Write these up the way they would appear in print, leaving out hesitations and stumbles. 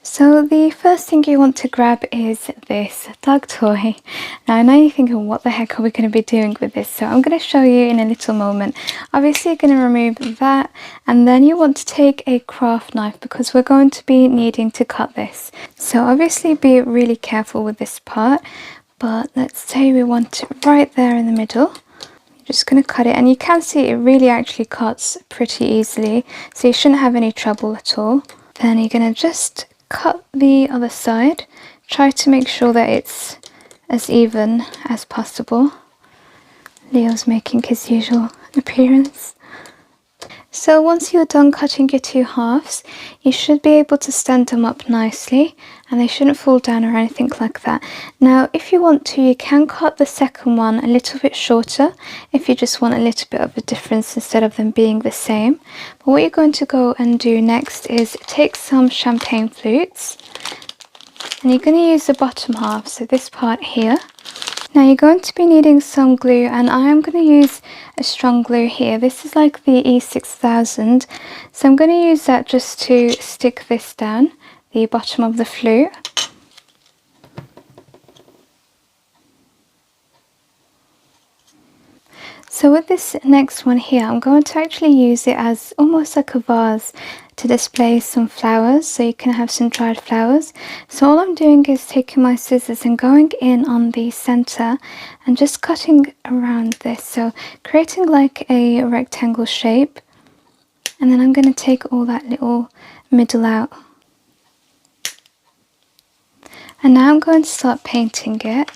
So the first thing you want to grab is this dog toy. Now I know you're thinking, what the heck are we going to be doing with this? So I'm going to show you in a little moment. Obviously you're going to remove that, and then you want to take a craft knife because we're going to be needing to cut this. So obviously be really careful with this part, but let's say we want it right there in the middle. You're just going to cut it, and you can see it really actually cuts pretty easily, so you shouldn't have any trouble at all. Then you're going to just cut the other side. Try to make sure that it's as even as possible. Leo's making his usual appearance. So once you're done cutting your two halves, you should be able to stand them up nicely and they shouldn't fall down or anything like that. Now if you want to, you can cut the second one a little bit shorter if you just want a little bit of a difference instead of them being the same. But what you're going to go and do next is take some champagne flutes, and you're going to use the bottom half, so this part here. Now you're going to be needing some glue, and I am going to use a strong glue here. This is like the E6000, so I'm going to use that just to stick this down, the bottom of the flute. So with this next one here, I'm going to actually use it as almost like a vase to display some flowers, so you can have some dried flowers. So all I'm doing is taking my scissors and going in on the center and just cutting around this, so creating like a rectangle shape, and then I'm going to take all that little middle out. And now I'm going to start painting it.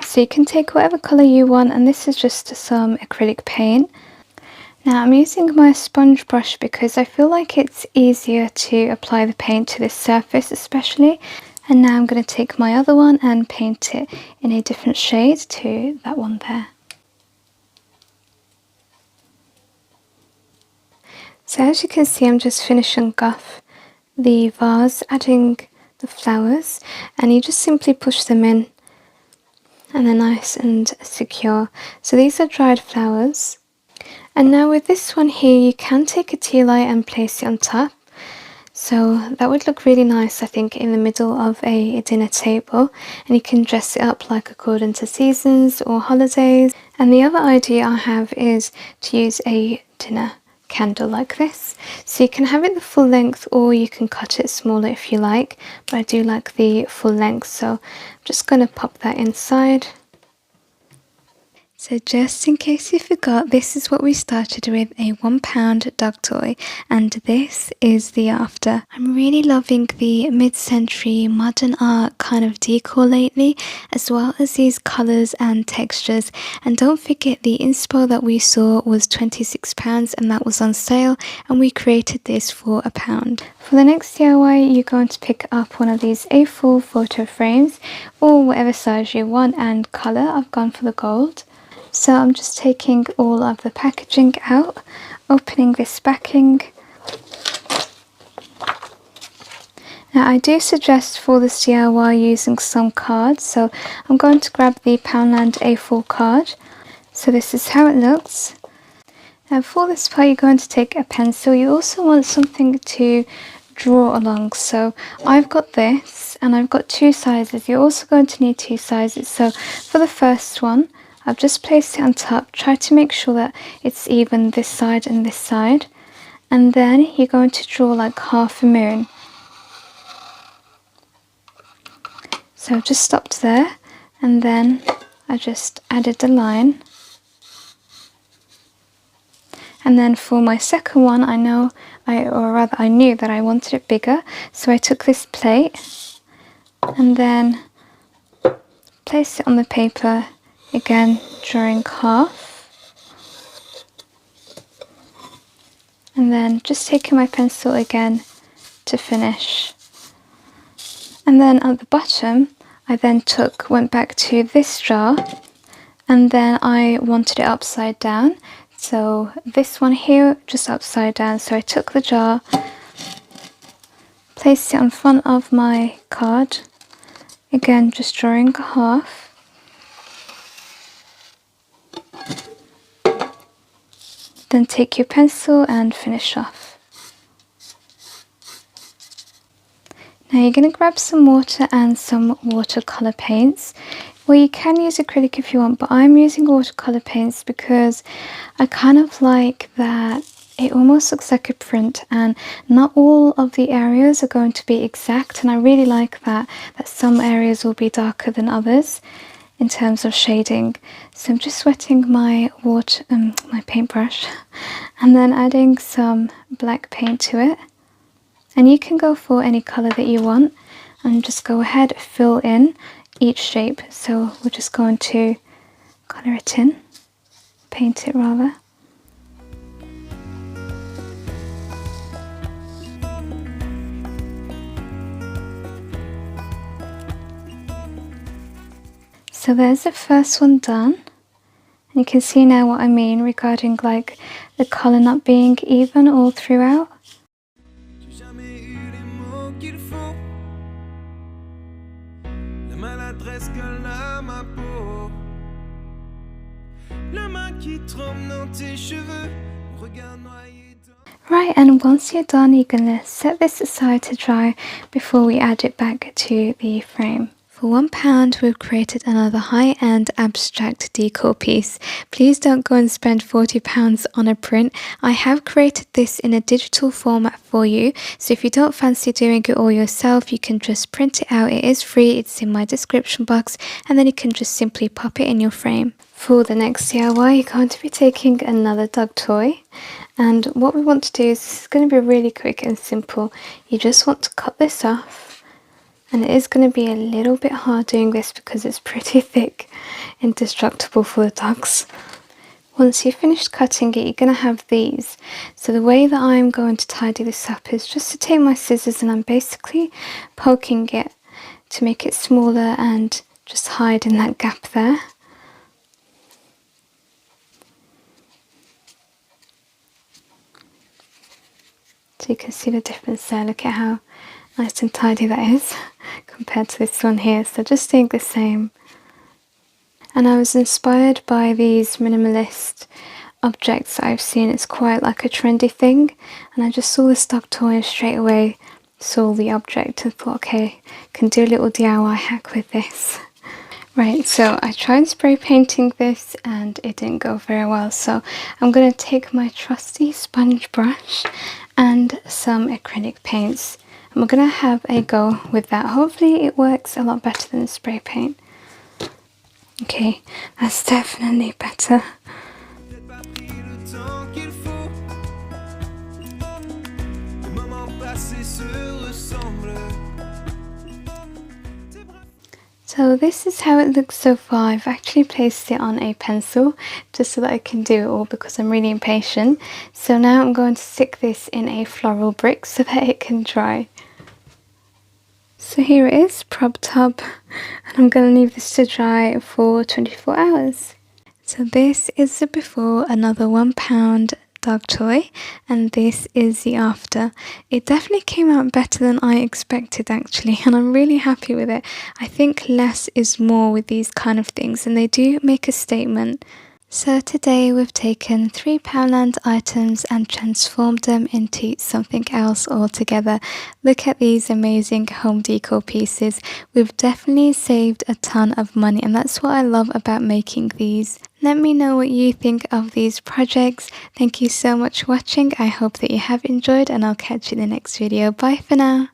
So you can take whatever colour you want, and this is just some acrylic paint. Now I'm using my sponge brush because I feel like it's easier to apply the paint to this surface especially. And now I'm going to take my other one and paint it in a different shade to that one there. So as you can see, I'm just finishing off the vase, adding the flowers, and you just simply push them in and they're nice and secure. So these are dried flowers. And now with this one here, you can take a tea light and place it on top. So that would look really nice, I think, in the middle of a dinner table. And you can dress it up like according to seasons or holidays. And the other idea I have is to use a dinner candle like this. So you can have it the full length, or you can cut it smaller if you like. But I do like the full length, so I'm just going to pop that inside. So just in case you forgot, this is what we started with, a £1 dog toy, and this is the after. I'm really loving the mid-century modern art kind of decor lately, as well as these colours and textures. And don't forget, the inspo that we saw was £26 and that was on sale, and we created this for £1. For the next DIY, you're going to pick up one of these A4 photo frames, or whatever size you want, and colour. I've gone for the gold. So I'm just taking all of the packaging out, opening this backing. Now I do suggest for this DIY using some cards, so I'm going to grab the Poundland A4 card. So this is how it looks. Now for this part, you're going to take a pencil. You also want something to draw along, so I've got this and I've got two sizes. You're also going to need two sizes. So for the first one, I've just placed it on top. Try to make sure that it's even this side and this side. And then you're going to draw like half a moon. So I've just stopped there, and then I just added the line. And then for my second one, I knew that I wanted it bigger. So I took this plate and then placed it on the paper. Again, drawing half, and then just taking my pencil again to finish. And then at the bottom, I then went back to this jar, and then I wanted it upside down. So this one here, just upside down. So I took the jar, placed it in front of my card, again just drawing a half. Then take your pencil and finish off. Now you're going to grab some water and some watercolour paints. Well, you can use acrylic if you want, but I'm using watercolour paints because I kind of like that it almost looks like a print, and not all of the areas are going to be exact, and I really like that some areas will be darker than others in terms of shading. So I'm just wetting my my paintbrush and then adding some black paint to it, and you can go for any colour that you want and just go ahead, fill in each shape. So we're just going to colour it in, paint it rather. So there's the first one done, and you can see now what I mean regarding like the colour not being even all throughout. Right, and once you're done, you're going to set this aside to dry before we add it back to the frame. For £1, we've created another high-end abstract decor piece. Please don't go and spend £40 on a print. I have created this in a digital format for you, so if you don't fancy doing it all yourself, you can just print it out. It is free, it's in my description box, and then you can just simply pop it in your frame. For the next DIY, you're going to be taking another dog toy, and what we want to do is, this is going to be really quick and simple. You just want to cut this off. And it is going to be a little bit hard doing this because it's pretty thick and destructible for the dogs. Once you've finished cutting it, you're going to have these. So the way that I'm going to tidy this up is just to take my scissors and I'm basically poking it to make it smaller and just hide in that gap there. So you can see the difference there. Look at how nice and tidy that is compared to this one here. So just doing the same. And I was inspired by these minimalist objects that I've seen. It's quite like a trendy thing, and I just saw this dog toy and straight away saw the object and thought, okay, can do a little DIY hack with this. Right, so I tried spray painting this and it didn't go very well, so I'm going to take my trusty sponge brush and some acrylic paints. And we're going to have a go with that. Hopefully it works a lot better than the spray paint. Okay, that's definitely better. So this is how it looks so far. I've actually placed it on a pencil just so that I can do it all because I'm really impatient. So now I'm going to stick this in a floral brick so that it can dry. So here it is, propped up, and I'm going to leave this to dry for 24 hours. So this is the before, another £1 dog toy, and this is the after. It definitely came out better than I expected actually, and I'm really happy with it. I think less is more with these kind of things, and they do make a statement. So today we've taken 3 Poundland items and transformed them into something else altogether. Look at these amazing home decor pieces. We've definitely saved a ton of money, and that's what I love about making these. Let me know what you think of these projects. Thank you so much for watching. I hope that you have enjoyed, and I'll catch you in the next video. Bye for now.